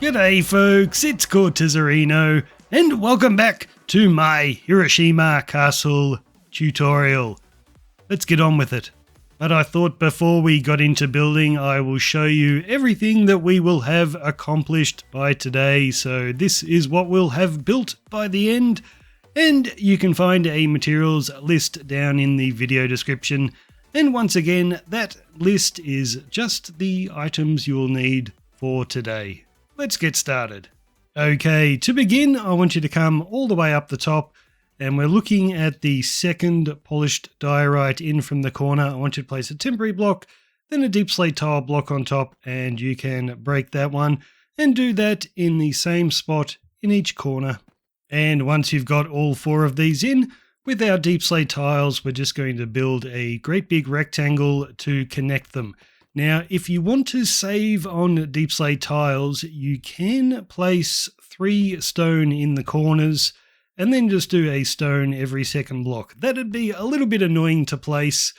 G'day folks, it's Cortezerino, and welcome back to my Hiroshima Castle tutorial. Let's get on with it. But I thought before we got into building, I will show you everything that we will have accomplished by today. So this is what we'll have built by the end, and you can find a materials list down in the video description. And once again, that list is just the items you'll need for today. Let's get started. Okay, to begin, I want you to come all the way up the top, and we're looking at the second polished diorite in from the corner. I want you to place a temporary block, then a deep slate tile block on top, and you can break that one and do that in the same spot in each corner. And once you've got all four of these in, with our deep slate tiles, we're just going to build a great big rectangle to connect them. Now, if you want to save on deep slate tiles, you can place 3 stone in the corners and then just do a stone every second block. That'd be a little bit annoying to place,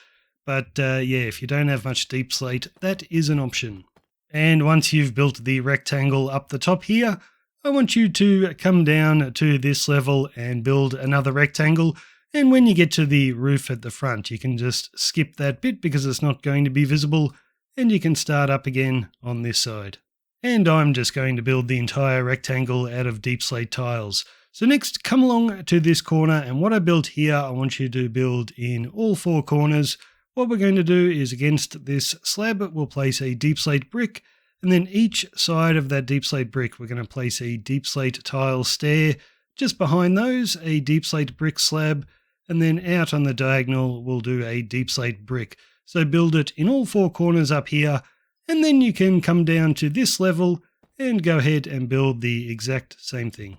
but yeah, if you don't have much deep slate, that is an option. And once you've built the rectangle up the top here, I want you to come down to this level and build another rectangle. And when you get to the roof at the front, you can just skip that bit because it's not going to be visible, and you can start up again on this side. And I'm just going to build the entire rectangle out of deep slate tiles. So next, come along to this corner, and what I built here, I want you to build in all 4 corners. What we're going to do is against this slab, we'll place a deep slate brick, and then each side of that deep slate brick, we're going to place a deep slate tile stair. Just behind those, a deep slate brick slab, and then out on the diagonal, we'll do a deep slate brick. So build it in all 4 corners up here, and then you can come down to this level and go ahead and build the exact same thing.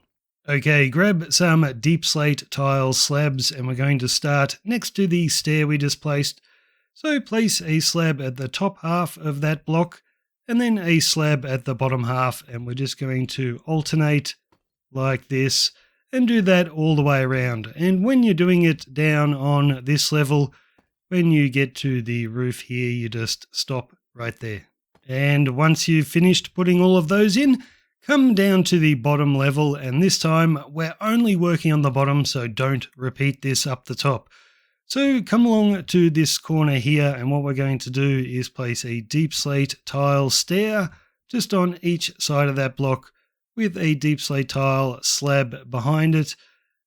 Okay, grab some deep slate tile slabs, and we're going to start next to the stair we just placed. So place a slab at the top half of that block, and then a slab at the bottom half, and we're just going to alternate like this, and do that all the way around. And when you're doing it down on this level, when you get to the roof here, you just stop right there. And once you've finished putting all of those in, come down to the bottom level, and this time we're only working on the bottom, so don't repeat this up the top. So come along to this corner here, and what we're going to do is place a deep slate tile stair just on each side of that block with a deep slate tile slab behind it,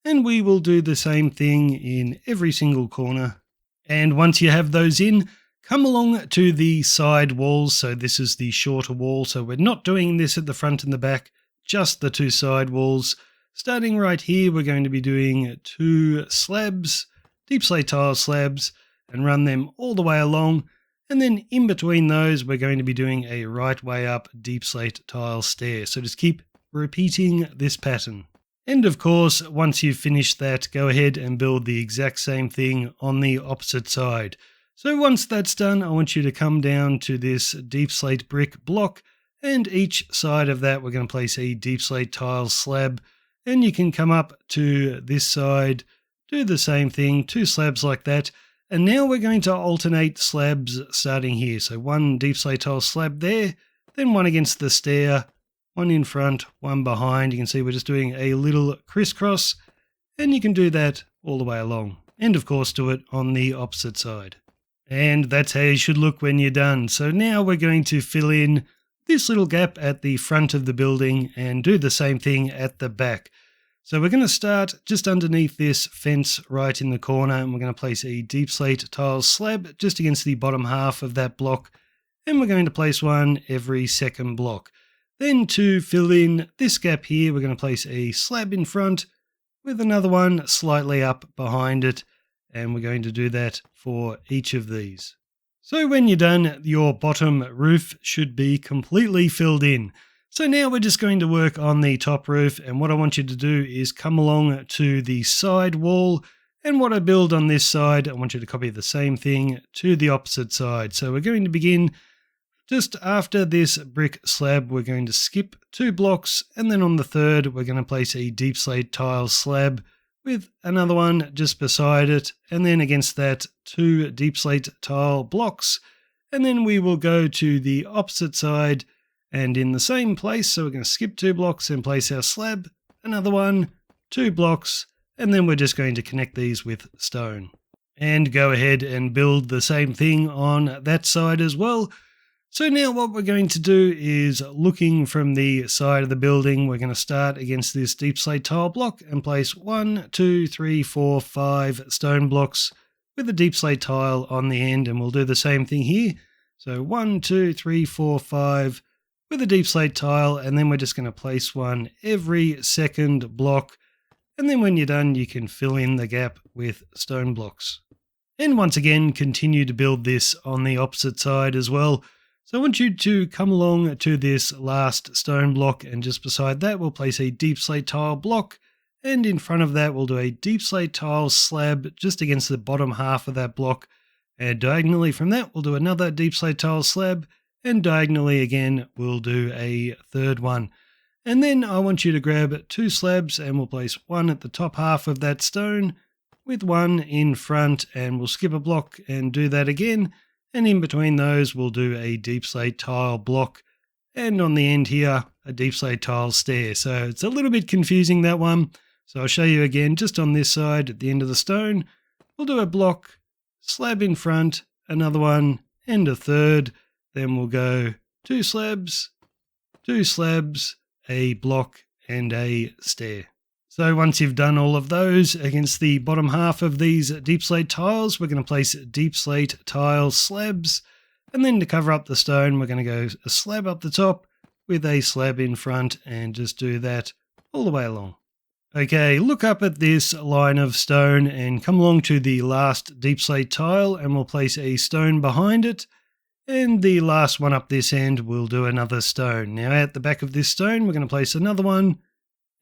and we will do the same thing in every single corner. And once you have those in, come along to the side walls. So this is the shorter wall. So we're not doing this at the front and the back, just the 2 side walls. Starting right here, we're going to be doing 2 slabs, deep slate tile slabs, and run them all the way along. And then in between those, we're going to be doing a right way up deep slate tile stair. So just keep repeating this pattern. And of course, once you've finished that, go ahead and build the exact same thing on the opposite side. So once that's done, I want you to come down to this deep slate brick block, and each side of that we're going to place a deep slate tile slab, and you can come up to this side, do the same thing, 2 slabs like that, and now we're going to alternate slabs starting here. So 1 deep slate tile slab there, then 1 against the stair, 1 in front, 1 behind. You can see we're just doing a little crisscross, and you can do that all the way along. And of course do it on the opposite side. And that's how you should look when you're done. So now we're going to fill in this little gap at the front of the building and do the same thing at the back. So we're going to start just underneath this fence right in the corner, and we're going to place a deep slate tile slab just against the bottom half of that block, and we're going to place 1 every second block. Then to fill in this gap here, we're going to place a slab in front with another one slightly up behind it, and we're going to do that for each of these. So when you're done, your bottom roof should be completely filled in. So now we're just going to work on the top roof, and what I want you to do is come along to the side wall, and what I build on this side, I want you to copy the same thing to the opposite side. So we're going to begin just after this brick slab. We're going to skip 2 blocks, and then on the third we're going to place a deep slate tile slab with another one just beside it, and then against that 2 deep slate tile blocks, and then we will go to the opposite side And in the same place, so we're going to skip 2 blocks and place our slab, another one, 2 blocks, and then we're just going to connect these with stone. And go ahead and build the same thing on that side as well. So now what we're going to do is, looking from the side of the building, we're going to start against this deep slate tile block and place 1, 2, 3, 4, 5 stone blocks with a deep slate tile on the end, and we'll do the same thing here. So 1, 2, 3, 4, 5 with a deep slate tile, and then we're just going to place one every second block, and then when you're done you can fill in the gap with stone blocks. And once again continue to build this on the opposite side as well. So I want you to come along to this last stone block, and just beside that we'll place a deep slate tile block, and in front of that we'll do a deep slate tile slab just against the bottom half of that block, and diagonally from that we'll do another deep slate tile slab, and diagonally again we'll do a third one. And then I want you to grab 2 slabs, and we'll place one at the top half of that stone with one in front, and we'll skip a block and do that again. And in between those, we'll do a deep slate tile block. And on the end here, a deep slate tile stair. So it's a little bit confusing, that one. So I'll show you again just on this side at the end of the stone. We'll do a block, slab in front, another one, and a third. Then we'll go 2 slabs, a block, and a stair. So once you've done all of those against the bottom half of these deep slate tiles, we're going to place deep slate tile slabs. And then to cover up the stone, we're going to go a slab up the top with a slab in front, and just do that all the way along. Okay, look up at this line of stone and come along to the last deep slate tile, and we'll place a stone behind it. And the last one up this end, we'll do another stone. Now at the back of this stone, we're going to place another one,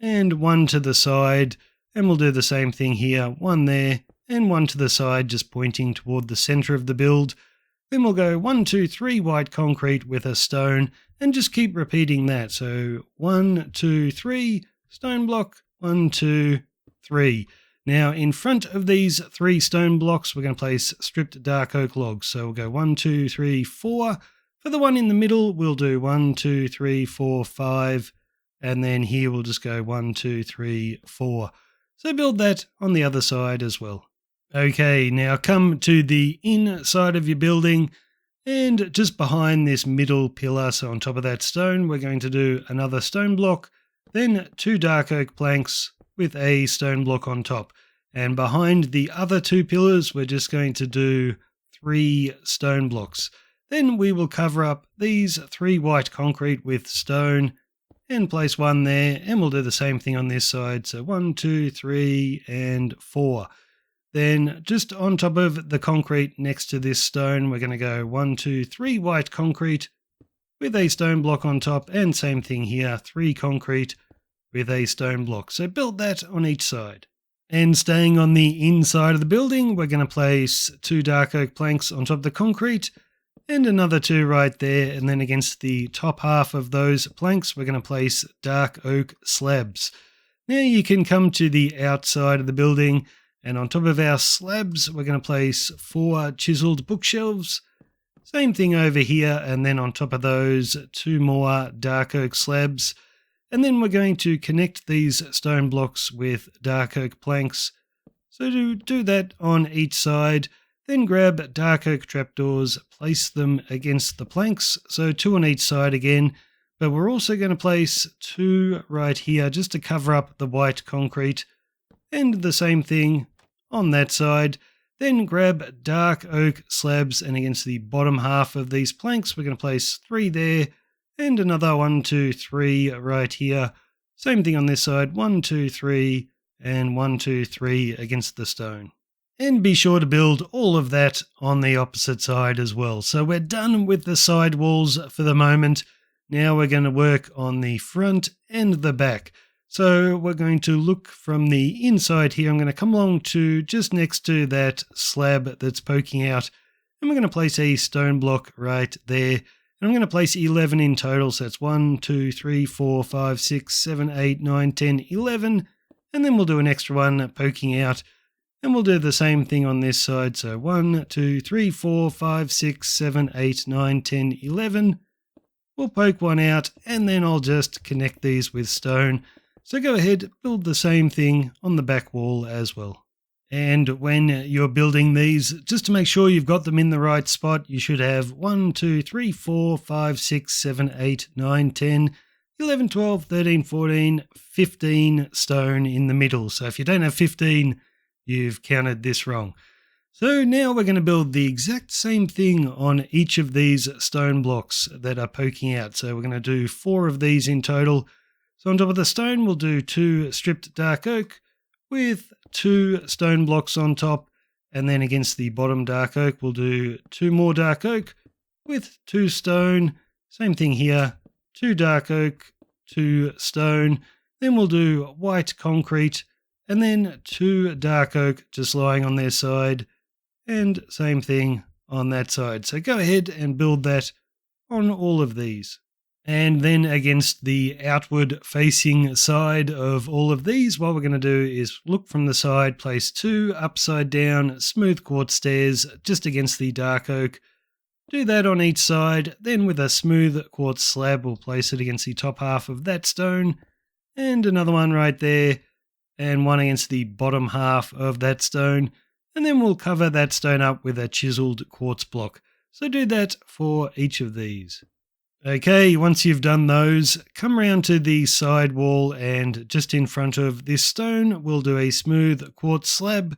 and one to the side, and we'll do the same thing here, one there and one to the side, just pointing toward the center of the build. Then we'll go 1, 2, 3 white concrete with a stone, and just keep repeating that. So 1, 2, 3 stone block, 1, 2, 3. Now in front of these 3 stone blocks we're going to place stripped dark oak logs. So we'll go 1, 2, 3, 4. For the one in the middle we'll do 1, 2, 3, 4, 5. And then here we'll just go 1, 2, 3, 4. So build that on the other side as well. Okay, now come to the inside of your building, and just behind this middle pillar, so on top of that stone, we're going to do another stone block, then 2 dark oak planks with a stone block on top. And behind the other 2 pillars, we're just going to do 3 stone blocks. Then we will cover up these 3 white concrete with stone, and place one there, and we'll do the same thing on this side. So 1, 2, 3, and 4. Then just on top of the concrete next to this stone, we're going to go 1, 2, 3 white concrete with a stone block on top, and same thing here, 3 concrete with a stone block. So build that on each side. And staying on the inside of the building, we're going to place 2 dark oak planks on top of the concrete, and another 2 right there, and then against the top half of those planks we're going to place dark oak slabs. Now you can come to the outside of the building, and on top of our slabs we're going to place 4 chiseled bookshelves. Same thing over here, and then on top of those 2 more dark oak slabs. And then we're going to connect these stone blocks with dark oak planks. So to do that on each side, then grab dark oak trapdoors, place them against the planks, so 2 on each side again, but we're also going to place 2 right here just to cover up the white concrete, and the same thing on that side. Then grab dark oak slabs, and against the bottom half of these planks we're going to place 3 there, and another 1, 2, 3 right here. Same thing on this side, 1, 2, 3, and 1, 2, 3 against the stone. And be sure to build all of that on the opposite side as well. So we're done with the side walls for the moment. Now we're going to work on the front and the back. So we're going to look from the inside here. I'm going to come along to just next to that slab that's poking out, and we're going to place a stone block right there. And I'm going to place 11 in total. So that's 1, 2, 3, 4, 5, 6, 7, 8, 9, 10, 11. And then we'll do an extra one poking out. And we'll do the same thing on this side. So 1, 2, 3, 4, 5, 6, 7, 8, 9, 10, 11. we'll poke one out, and then I'll just connect these with stone. So go ahead, build the same thing on the back wall as well. And when you're building these, just to make sure you've got them in the right spot, you should have 1, 2, 3, 4, 5, 6, 7, 8, 9, 10, 11, 12, 13, 14, 15 stone in the middle. So if you don't have 15, you've counted this wrong. So now we're going to build the exact same thing on each of these stone blocks that are poking out. So we're going to do 4 of these in total. So on top of the stone, we'll do 2 stripped dark oak with 2 stone blocks on top. And then against the bottom dark oak, we'll do 2 more dark oak with 2 stone. Same thing here, 2 dark oak, 2 stone. Then we'll do white concrete and then 2 dark oak just lying on their side. And same thing on that side. So go ahead and build that on all of these. And then against the outward facing side of all of these, what we're going to do is look from the side, place 2 upside down smooth quartz stairs just against the dark oak. Do that on each side. Then with a smooth quartz slab, we'll place it against the top half of that stone. And another one right there. And one against the bottom half of that stone. And then we'll cover that stone up with a chiseled quartz block. So do that for each of these. Okay, once you've done those, come around to the side wall and just in front of this stone, we'll do a smooth quartz slab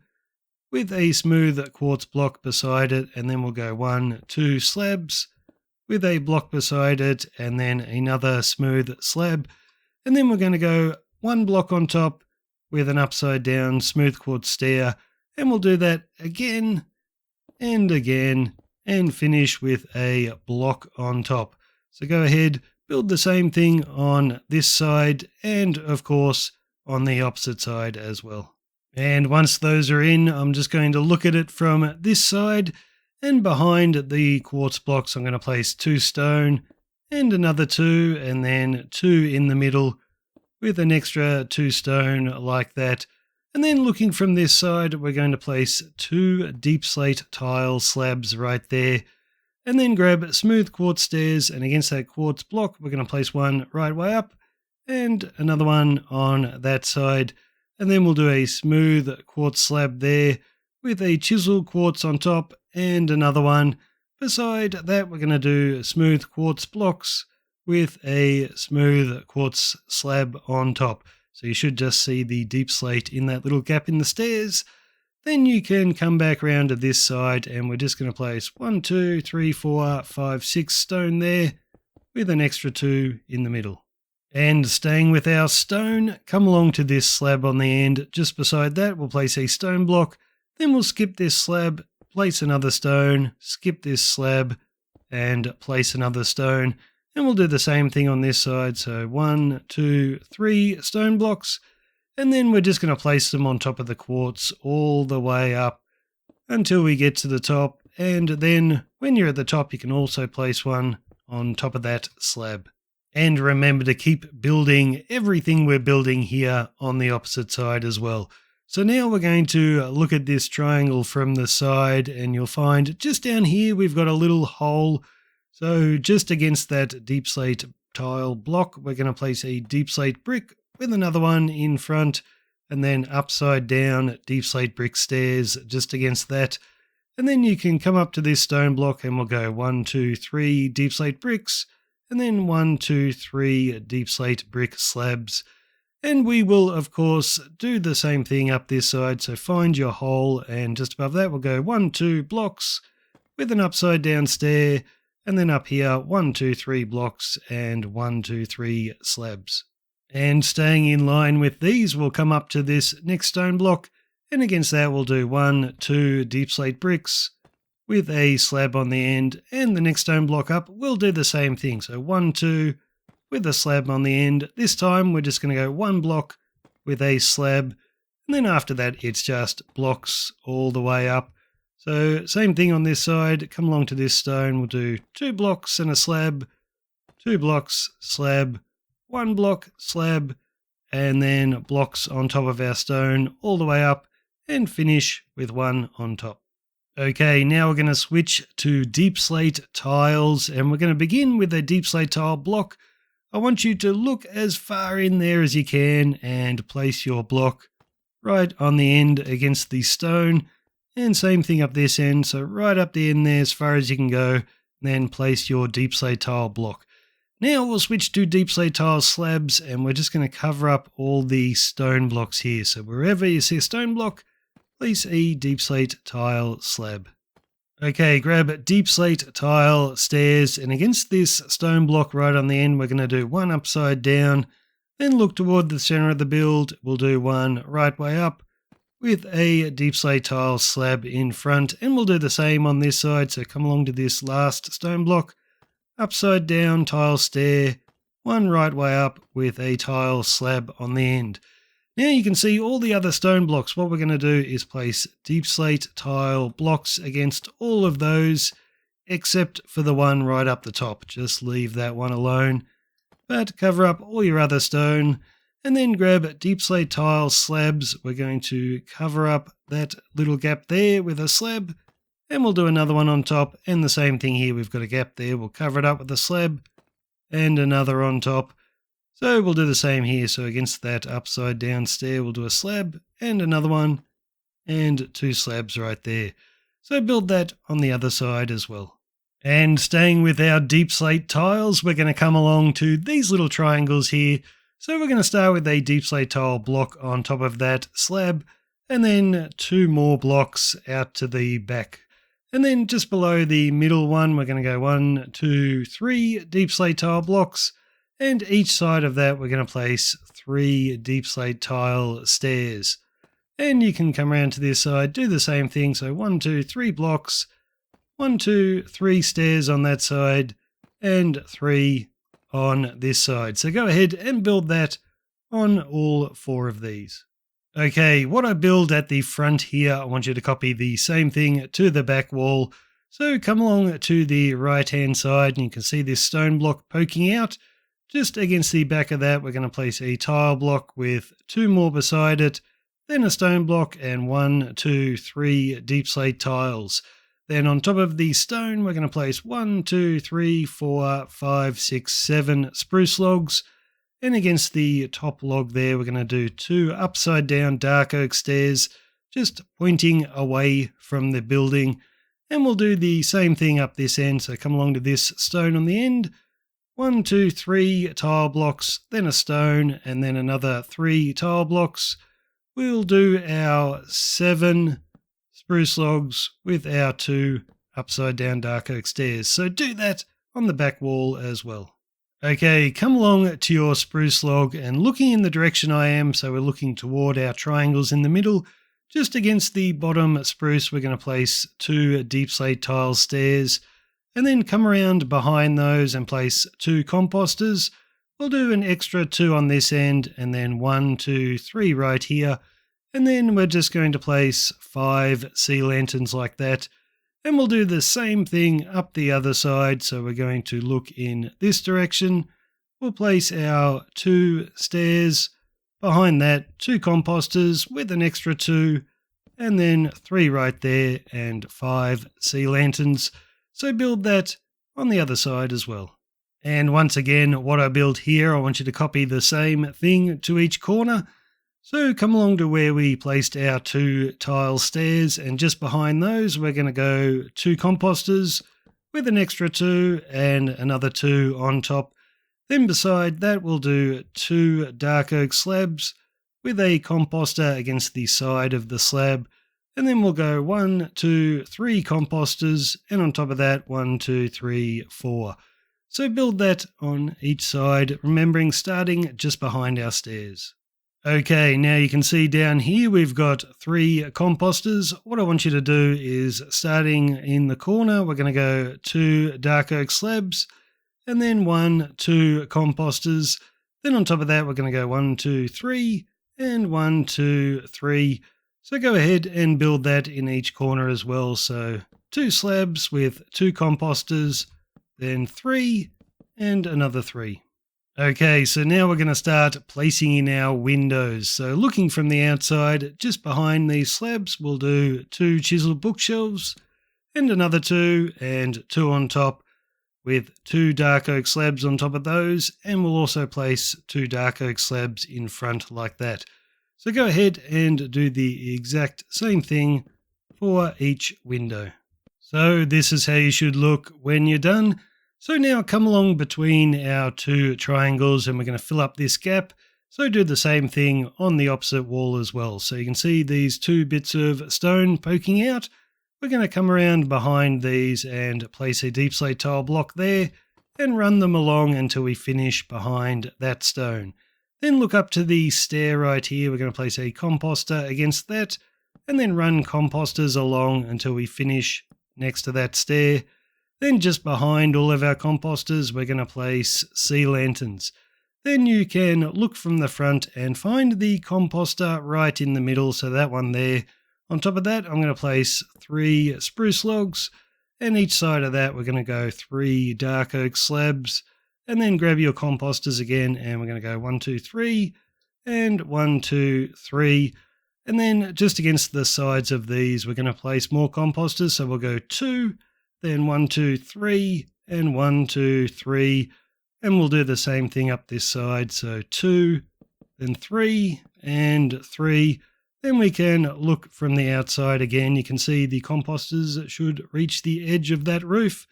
with a smooth quartz block beside it. And then we'll go 1, 2 slabs with a block beside it and then another smooth slab. And then we're going to go 1 block on top with an upside down smooth quartz stair. And we'll do that again and again and finish with a block on top. So go ahead, build the same thing on this side and of course on the opposite side as well. And once those are in, I'm just going to look at it from this side, and behind the quartz blocks I'm going to place 2 stone and another 2 and then 2 in the middle with an extra 2 stone like that. And then looking from this side, we're going to place 2 deep slate tile slabs right there. And then grab smooth quartz stairs, and against that quartz block, we're going to place 1 right way up and another one on that side. And then we'll do a smooth quartz slab there with a chisel quartz on top and another one. Beside that, we're going to do smooth quartz blocks with a smooth quartz slab on top. So you should just see the deep slate in that little gap in the stairs. Then you can come back around to this side and we're just going to place 1, 2, 3, 4, 5, 6 stone there with an extra 2 in the middle. And staying with our stone, come along to this slab on the end. Just beside that, we'll place a stone block. Then we'll skip this slab, place another stone, skip this slab, and place another stone. And we'll do the same thing on this side. So 1, 2, 3 stone blocks. And then we're just going to place them on top of the quartz all the way up until we get to the top. And then when you're at the top, you can also place one on top of that slab. And remember to keep building everything we're building here on the opposite side as well. So now we're going to look at this triangle from the side, and you'll find just down here we've got a little hole. So just against that deep slate tile block, we're going to place a deep slate brick with another one in front, and then upside down deep slate brick stairs just against that. And then you can come up to this stone block and we'll go 1, 2, 3 deep slate bricks, and then 1, 2, 3 deep slate brick slabs. And we will, of course, do the same thing up this side. So find your hole, and just above that we'll go 1, 2 blocks with an upside down stair, and then up here 1, 2, 3 blocks and 1, 2, 3 slabs. And staying in line with these, we'll come up to this next stone block, and against that we'll do 1, 2 deep slate bricks with a slab on the end, and the next stone block up we'll do the same thing. So 1, 2 with a slab on the end. This time we're just going to go 1 block with a slab, and then after that it's just blocks all the way up. So same thing on this side, come along to this stone, we'll do 2 blocks and a slab, 2 blocks, slab, 1 block, slab, and then blocks on top of our stone all the way up, and finish with 1 on top. Okay, now we're going to switch to deep slate tiles, and we're going to begin with a deep slate tile block. I want you to look as far in there as you can and place your block right on the end against the stone, and same thing up this end, so right up the end there as far as you can go, then place your deep slate tile block. Now we'll switch to deep slate tile slabs, and we're just going to cover up all the stone blocks here. So wherever you see a stone block, place a deep slate tile slab. Okay, grab deep slate tile stairs, and against this stone block right on the end, we're going to do one upside down, then look toward the center of the build. We'll do one right way up with a deep slate tile slab in front, and we'll do the same on this side. So come along to this last stone block, upside down tile stair, one right way up with a tile slab on the end. Now you can see all the other stone blocks. What we're going to do is place deep slate tile blocks against all of those, except for the one right up the top. Just leave that one alone, but cover up all your other stone, and then grab deep slate tile slabs. We're going to cover up that little gap there with a slab, and we'll do another one on top, and the same thing here. We've got a gap there. We'll cover it up with a slab and another on top. So we'll do the same here. So against that upside down stair, we'll do a slab and another one and two slabs right there. So build that on the other side as well. And staying with our deep slate tiles, we're going to come along to these little triangles here. So we're going to start with a deep slate tile block on top of that slab, and then two more blocks out to the back. And then just below the middle one, we're going to go 1, 2, 3 deep slate tile blocks. And each side of that, we're going to place 3 deep slate tile stairs. And you can come around to this side, do the same thing. So 1, 2, 3 blocks, 1, 2, 3 stairs on that side, and 3 on this side. So go ahead and build that on all 4 of these. Okay, what I build at the front here, I want you to copy the same thing to the back wall. So come along to the right-hand side, and you can see this stone block poking out. Just against the back of that, we're going to place a tile block with 2 more beside it, then a stone block, and 1, 2, 3 deep slate tiles. Then on top of the stone, we're going to place 1, 2, 3, 4, 5, 6, 7 spruce logs. And against the top log there, we're going to do 2 upside down dark oak stairs, just pointing away from the building. And we'll do the same thing up this end. So come along to this stone on the end. 1, 2, 3 tile blocks, then a stone, and then another 3 tile blocks. We'll do our 7 spruce logs with our 2 upside down dark oak stairs. So do that on the back wall as well. Okay, come along to your spruce log and looking in the direction I am, so we're looking toward our triangles in the middle. Just against the bottom spruce, we're going to place 2 deep slate tile stairs, and then come around behind those and place 2 composters. We'll do an extra 2 on this end, and then 1, 2, 3 right here, and then we're just going to place 5 sea lanterns like that. And we'll do the same thing up the other side. So we're going to look in this direction. We'll place our 2 stairs. Behind that, 2 composters with an extra 2. And then 3 right there and 5 sea lanterns. So build that on the other side as well. And once again, what I build here, I want you to copy the same thing to each corner. So come along to where we placed our 2 tile stairs, and just behind those we're going to go 2 composters with an extra 2 and another 2 on top. Then beside that we'll do 2 dark oak slabs with a composter against the side of the slab, and then we'll go 1, 2, 3 composters, and on top of that 1, 2, 3, 4. So build that on each side, remembering starting just behind our stairs. Okay, now you can see down here we've got 3 composters. What I want you to do is, starting in the corner, we're going to go 2 dark oak slabs, and then 1, 2 composters. Then on top of that, we're going to go 1, 2, 3, and 1, 2, 3. So go ahead and build that in each corner as well. So 2 slabs with 2 composters, then 3, and another 3. Okay, so now we're going to start placing in our windows. So looking from the outside, just behind these slabs, we'll do 2 chiseled bookshelves, and another 2 and 2 on top with 2 dark oak slabs on top of those, and we'll also place 2 dark oak slabs in front like that. So go ahead and do the exact same thing for each window. So this is how you should look when you're done. So now come along between our 2 triangles and we're going to fill up this gap. So do the same thing on the opposite wall as well. So you can see these 2 bits of stone poking out. We're going to come around behind these and place a deep slate tile block there and run them along until we finish behind that stone. Then look up to the stair right here. We're going to place a composter against that and then run composters along until we finish next to that stair. Then just behind all of our composters, we're going to place sea lanterns. Then you can look from the front and find the composter right in the middle, so that one there. On top of that, I'm going to place 3 spruce logs, and each side of that we're going to go 3 dark oak slabs, and then grab your composters again, and we're going to go 1, 2, 3, and 1, 2, 3. And then just against the sides of these, we're going to place more composters, so we'll go 2, then 1, 2, 3, and 1, 2, 3. And we'll do the same thing up this side, so 2, then 3, and 3. Then we can look from the outside again. You can see the composters should reach the edge of that roof.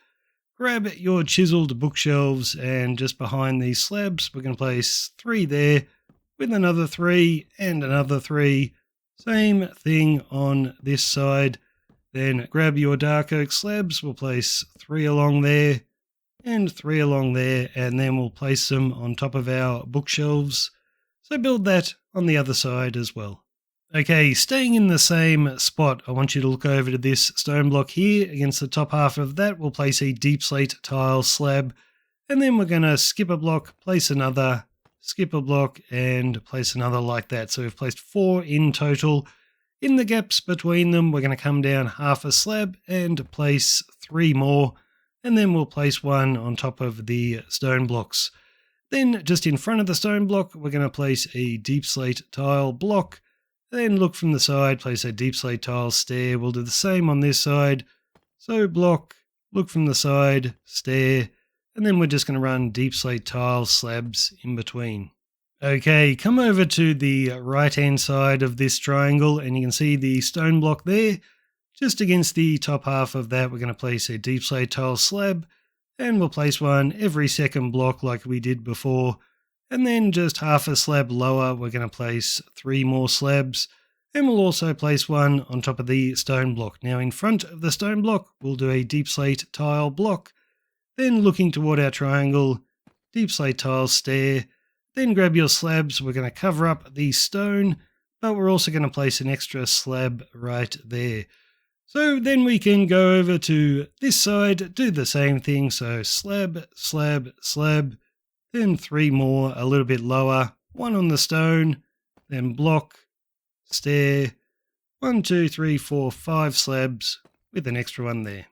Grab your chiseled bookshelves and just behind these slabs, we're going to place 3 there with another 3 and another 3. Same thing on this side. Then grab your dark oak slabs. We'll place 3 along there and 3 along there, and then we'll place them on top of our bookshelves. So build that on the other side as well. Okay, staying in the same spot, I want you to look over to this stone block here. Against the top half of that, we'll place a deep slate tile slab, and then we're going to skip a block, place another, skip a block, and place another like that. So we've placed 4 in total. In the gaps between them, we're going to come down half a slab and place 3 more, and then we'll place 1 on top of the stone blocks. Then just in front of the stone block, we're going to place a deep slate tile block. Then look from the side, place a deep slate tile stair. We'll do the same on this side. So block, look from the side, stair, and then we're just going to run deep slate tile slabs in between. Okay, come over to the right-hand side of this triangle and you can see the stone block there. Just against the top half of that, we're going to place a deep slate tile slab, and we'll place 1 every second block like we did before. And then just half a slab lower, we're going to place 3 more slabs, and we'll also place 1 on top of the stone block. Now in front of the stone block, we'll do a deep slate tile block. Then looking toward our triangle, deep slate tile stair. Then grab your slabs, we're going to cover up the stone, but we're also going to place an extra slab right there. So then we can go over to this side, do the same thing, so slab, slab, slab, then 3 more a little bit lower, 1 on the stone, then block, stair, 1, 2, 3, 4, 5 slabs with an extra one there.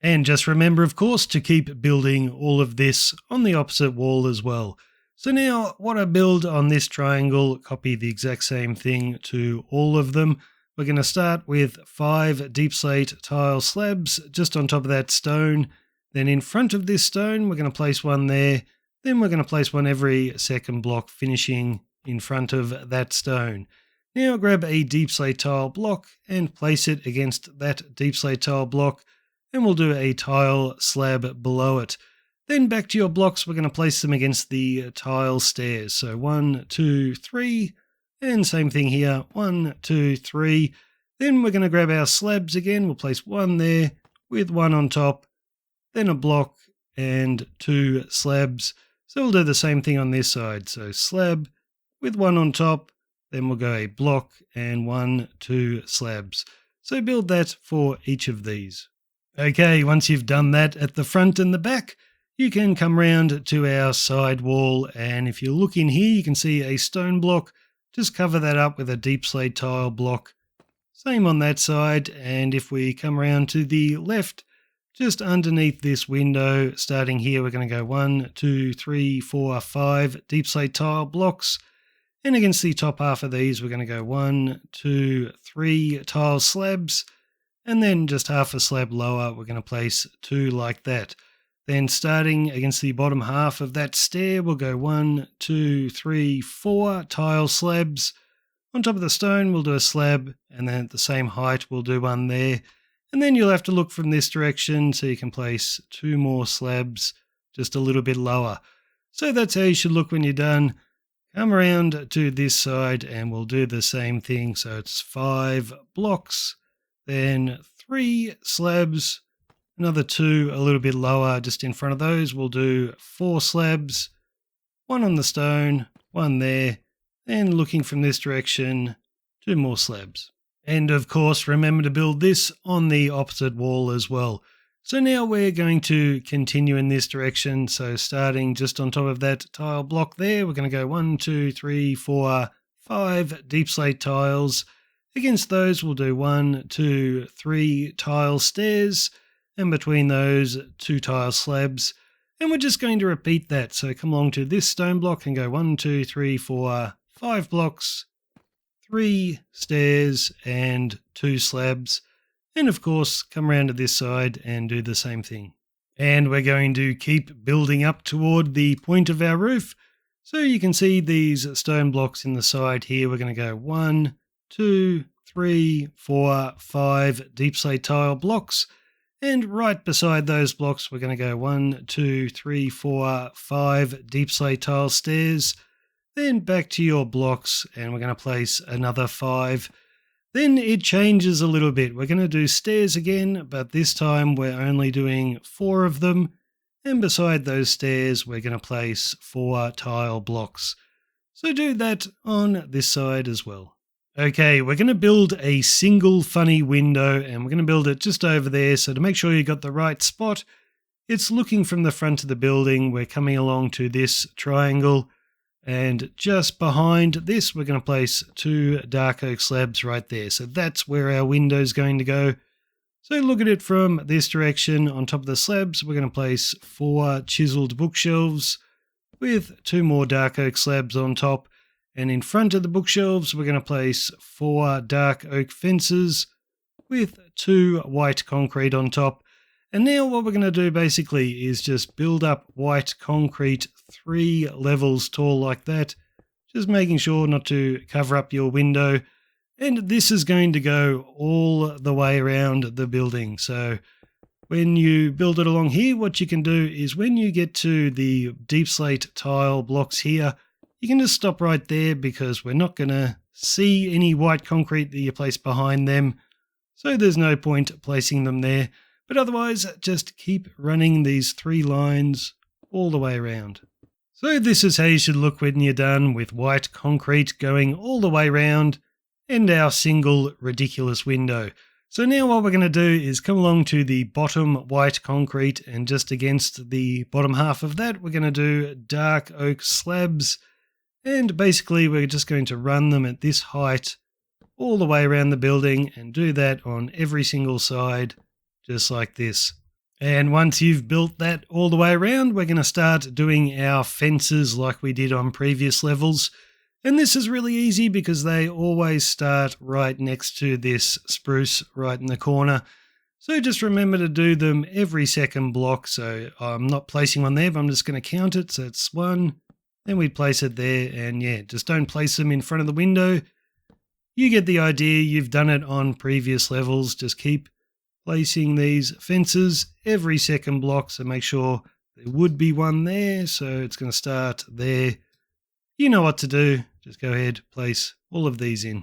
And just remember, of course, to keep building all of this on the opposite wall as well. So now what I build on this triangle, copy the exact same thing to all of them. We're going to start with 5 deep slate tile slabs just on top of that stone. Then in front of this stone, we're going to place 1 there. Then we're going to place 1 every second block, finishing in front of that stone. Now grab a deep slate tile block and place it against that deep slate tile block, and we'll do a tile slab below it. Then back to your blocks, we're going to place them against the tile stairs. So 1, 2, 3, and same thing here, 1, 2, 3. Then we're going to grab our slabs again. We'll place 1 there with 1 on top, then a block and 2 slabs. So we'll do the same thing on this side. So slab with 1 on top, then we'll go a block and 1, 2 slabs. So build that for each of these. Okay, once you've done that at the front and the back, you can come round to our side wall, and if you look in here, you can see a stone block. Just cover that up with a deep slate tile block. Same on that side, and if we come around to the left, just underneath this window, starting here, we're going to go 1, 2, 3, 4, 5 deep slate tile blocks. And against the top half of these, we're going to go 1, 2, 3 tile slabs. and then just half a slab lower, we're going to place 2 like that. Then starting against the bottom half of that stair, we'll go 1, 2, 3, 4 tile slabs. On top of the stone, we'll do a slab, and then at the same height, we'll do one there. And then you'll have to look from this direction so you can place 2 more slabs just a little bit lower. So that's how you should look when you're done. Come around to this side and we'll do the same thing. So it's 5 blocks, then 3 slabs, another 2 a little bit lower just in front of those. We'll do 4 slabs, 1 on the stone, 1 there, then looking from this direction, 2 more slabs. And of course, remember to build this on the opposite wall as well. So now we're going to continue in this direction. So starting just on top of that tile block there, we're going to go 1, 2, 3, 4, 5 deep slate tiles. Against those, we'll do 1, 2, 3 tile stairs, and between those, 2 tile slabs. And we're just going to repeat that. So come along to this stone block and go 1, 2, 3, 4, 5 blocks, 3 stairs and 2 slabs. And of course, come around to this side and do the same thing. And we're going to keep building up toward the point of our roof. So you can see these stone blocks in the side here. We're going to go 1, 2, 3, 4, 5 deep slate tile blocks. And right beside those blocks, we're going to go 1, 2, 3, 4, 5 deep slate tile stairs. Then back to your blocks, and we're going to place another 5. Then it changes a little bit. We're going to do stairs again, but this time we're only doing 4 of them. And beside those stairs, we're going to place 4 tile blocks. So do that on this side as well. Okay, we're going to build a single funny window, and we're going to build it just over there. So to make sure you got the right spot, it's looking from the front of the building. We're coming along to this triangle. And just behind this, we're going to place 2 dark oak slabs right there. So that's where our window is going to go. So look at it from this direction. On top of the slabs, we're going to place 4 chiseled bookshelves with 2 more dark oak slabs on top. And in front of the bookshelves, we're going to place 4 dark oak fences with 2 white concrete on top. And now what we're going to do basically is just build up white concrete 3 levels tall like that, just making sure not to cover up your window. And this is going to go all the way around the building. So when you build it along here, what you can do is when you get to the deep slate tile blocks here, you can just stop right there because we're not going to see any white concrete that you place behind them. So there's no point placing them there. But otherwise, just keep running these 3 lines all the way around. So this is how you should look when you're done with white concrete going all the way around and our single ridiculous window. So now what we're going to do is come along to the bottom white concrete, and just against the bottom half of that, we're going to do dark oak slabs. And basically, we're just going to run them at this height all the way around the building and do that on every single side. Just like this. And once you've built that all the way around, we're going to start doing our fences like we did on previous levels. And this is really easy because they always start right next to this spruce right in the corner. So just remember to do them every second block. So I'm not placing one there, but I'm just going to count it. So it's 1, then we place it there. And yeah, just don't place them in front of the window. You get the idea. You've done it on previous levels. Just keep placing these fences every second block, so make sure there would be one there. So it's going to start there. You know what to do. Just go ahead, place all of these in.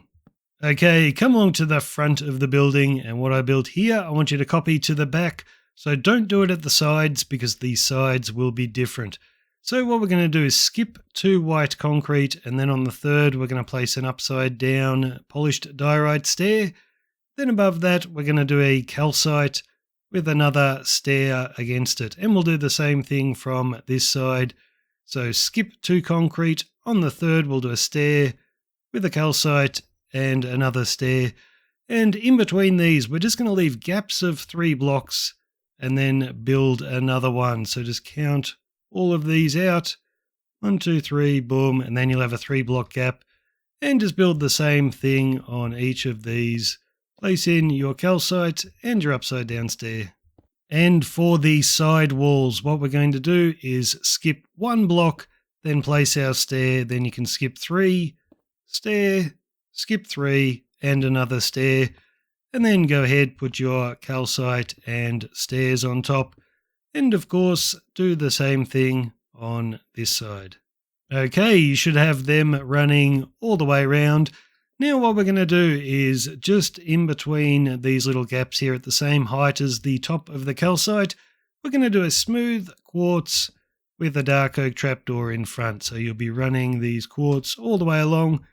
Okay, come along to the front of the building, and what I built here, I want you to copy to the back. So don't do it at the sides because the sides will be different. So what we're going to do is skip 2 white concrete, and then on the third, we're going to place an upside down polished diorite stair. Then above that, we're going to do a calcite with another stair against it. And we'll do the same thing from this side. So skip 2 concrete. On the third, we'll do a stair with a calcite and another stair. And in between these, we're just going to leave gaps of 3 blocks and then build another one. So just count all of these out. 1, 2, 3, boom. And then you'll have a 3 block gap. And just build the same thing on each of these place in your calcite and your upside down stair. And for the side walls, what we're going to do is skip one block, then place our stair, then you can skip 3, stair, skip 3, and another stair, and then go ahead, put your calcite and stairs on top, and of course do the same thing on this side. Okay, you should have them running all the way around. Now what we're going to do is just in between these little gaps here at the same height as the top of the calcite, we're going to do a smooth quartz with a dark oak trapdoor in front. So you'll be running these quartz all the way along,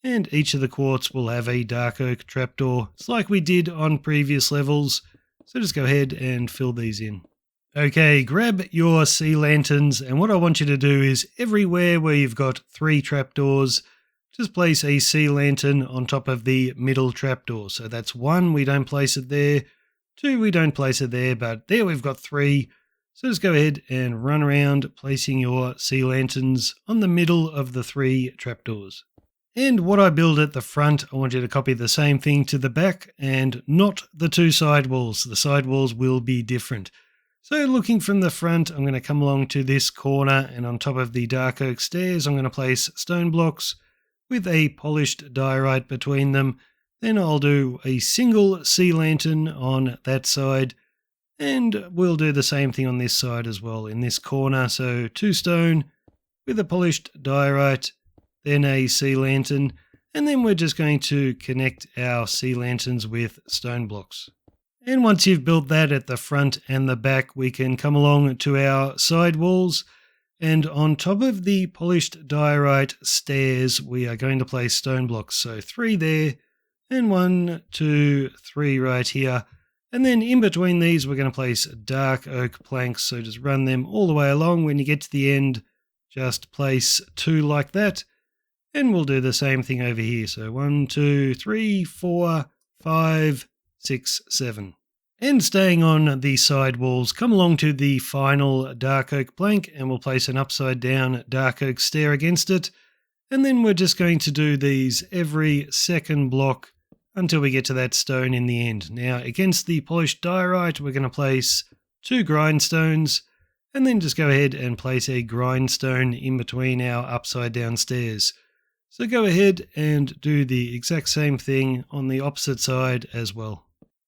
and each of the quartz will have a dark oak trapdoor. It's like we did on previous levels. So just go ahead and fill these in. Okay, grab your sea lanterns, and what I want you to do is everywhere where you've got 3 trapdoors, just place a sea lantern on top of the middle trapdoor. So that's 1, we don't place it there. 2, we don't place it there, but there we've got 3. So just go ahead and run around placing your sea lanterns on the middle of the 3 trapdoors. And what I build at the front, I want you to copy the same thing to the back and not the 2 side walls. The side walls will be different. So looking from the front, I'm going to come along to this corner, and on top of the dark oak stairs, I'm going to place stone blocks with a polished diorite between them. Then I'll do a single sea lantern on that side, and we'll do the same thing on this side as well in this corner. So 2 stone with a polished diorite, then a sea lantern, and then we're just going to connect our sea lanterns with stone blocks. And once you've built that at the front and the back, we can come along to our side walls, and on top of the polished diorite stairs, we are going to place stone blocks. So 3 there, and 1, 2, 3 right here. And then in between these, we're going to place dark oak planks. So just run them all the way along. When you get to the end, just place 2 like that. And we'll do the same thing over here. So 1, 2, 3, 4, 5, 6, 7. And staying on the side walls, come along to the final dark oak plank, and we'll place an upside down dark oak stair against it. And then we're just going to do these every second block until we get to that stone in the end. Now against the polished diorite, we're going to place 2 grindstones, and then just go ahead and place a grindstone in between our upside down stairs. So go ahead and do the exact same thing on the opposite side as well.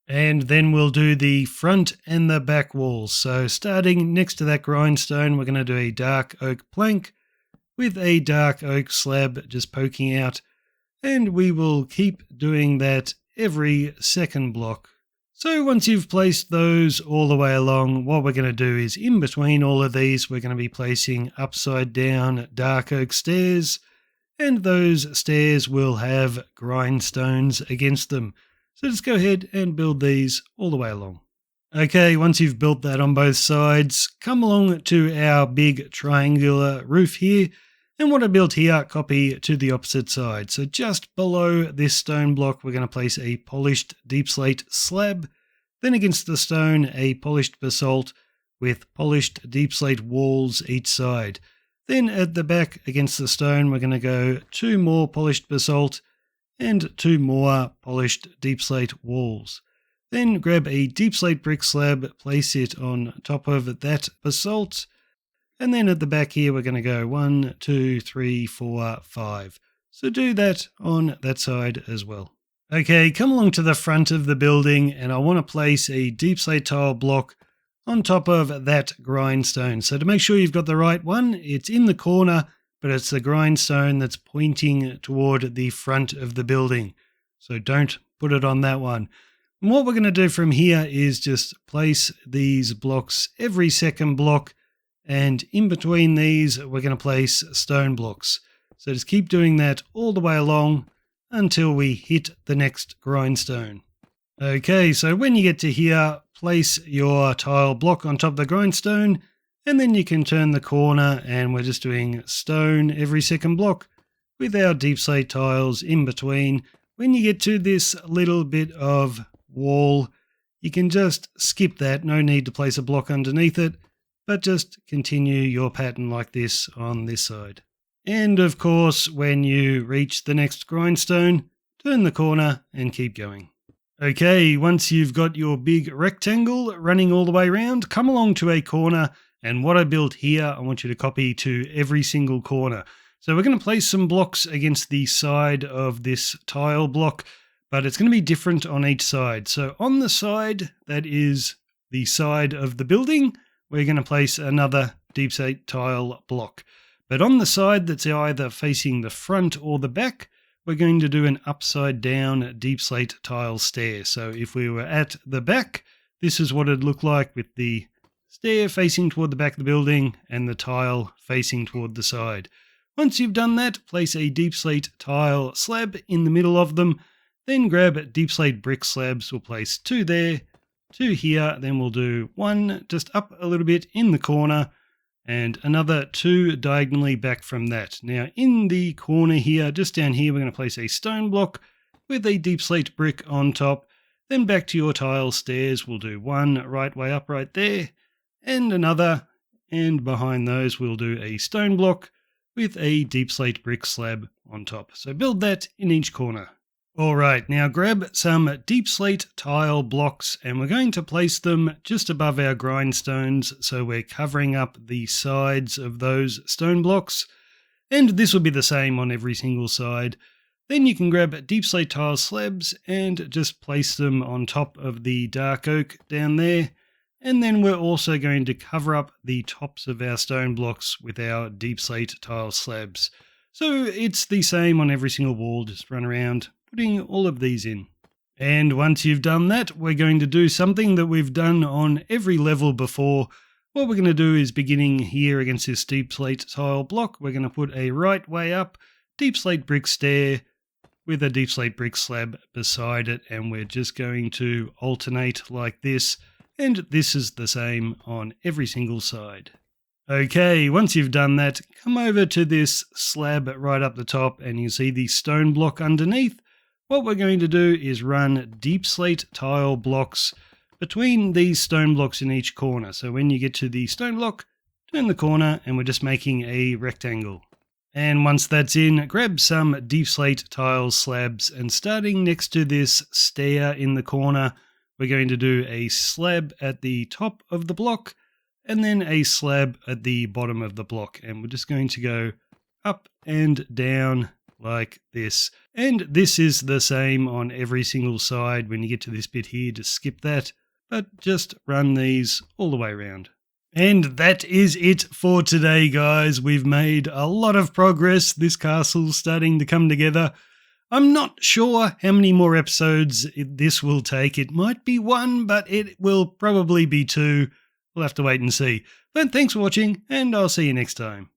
And then we'll do the front and the back walls. So starting next to that grindstone, we're going to do a dark oak plank with a dark oak slab just poking out. And we will keep doing that every second block. So once you've placed those all the way along, what we're going to do is in between all of these, we're going to be placing upside down dark oak stairs. And those stairs will have grindstones against them. So just go ahead and build these all the way along. Okay, once you've built that on both sides, come along to our big triangular roof here. And what I built here, copy to the opposite side. So just below this stone block, we're going to place a polished deep slate slab. Then against the stone, a polished basalt with polished deep slate walls each side. Then at the back against the stone, we're going to go 2 more polished basalt and 2 more polished deep slate walls. Then grab a deep slate brick slab, place it on top of that basalt. And then at the back here, we're going to go 1, 2, 3, 4, 5. So do that on that side as well. Okay, come along to the front of the building, and I want to place a deep slate tile block on top of that grindstone. So to make sure you've got the right one, it's in the corner, but it's the grindstone that's pointing toward the front of the building. So don't put it on that one. And what we're going to do from here is just place these blocks every second block, and in between these, we're going to place stone blocks. So just keep doing that all the way along until we hit the next grindstone. Okay, so when you get to here, place your tile block on top of the grindstone, and then you can turn the corner, and we're just doing stone every second block with our deep slate tiles in between. When you get to this little bit of wall, you can just skip that. No need to place a block underneath it, but just continue your pattern like this on this side. And of course, when you reach the next grindstone, turn the corner and keep going. Okay, once you've got your big rectangle running all the way around, come along to a corner, and what I built here, I want you to copy to every single corner. So we're going to place some blocks against the side of this tile block, but it's going to be different on each side. So on the side that is the side of the building, we're going to place another deep slate tile block. But on the side that's either facing the front or the back, we're going to do an upside down deep slate tile stair. So if we were at the back, this is what it'd look like with the stair facing toward the back of the building and the tile facing toward the side. Once you've done that, place a deep slate tile slab in the middle of them, then grab deep slate brick slabs. We'll place 2 there, 2 here, then we'll do 1 just up a little bit in the corner, and another 2 diagonally back from that. Now in the corner here, just down here, we're going to place a stone block with a deep slate brick on top. Then back to your tile stairs, we'll do 1 right way up right there, and another, and behind those we'll do a stone block with a deep slate brick slab on top. So build that in each corner. Alright, now grab some deep slate tile blocks and we're going to place them just above our grindstones, so we're covering up the sides of those stone blocks, and this will be the same on every single side. Then you can grab deep slate tile slabs and just place them on top of the dark oak down there, and then we're also going to cover up the tops of our stone blocks with our deep slate tile slabs. So it's the same on every single wall, just run around putting all of these in. And once you've done that, we're going to do something that we've done on every level before. What we're going to do is, beginning here against this deep slate tile block, we're going to put a right way up deep slate brick stair with a deep slate brick slab beside it, and we're just going to alternate like this, and this is the same on every single side. Okay, once you've done that, come over to this slab right up the top and you see the stone block underneath. What we're going to do is run deep slate tile blocks between these stone blocks in each corner. So when you get to the stone block, turn the corner and we're just making a rectangle. And once that's in, grab some deep slate tile slabs, and starting next to this stair in the corner, we're going to do a slab at the top of the block and then a slab at the bottom of the block. And we're just going to go up and down like this. And this is the same on every single side. When you get to this bit here, just skip that, but just run these all the way around. And that is it for today, guys. We've made a lot of progress. This castle's starting to come together. I'm not sure how many more episodes this will take. It might be 1, but it will probably be 2. We'll have to wait and see. But thanks for watching, and I'll see you next time.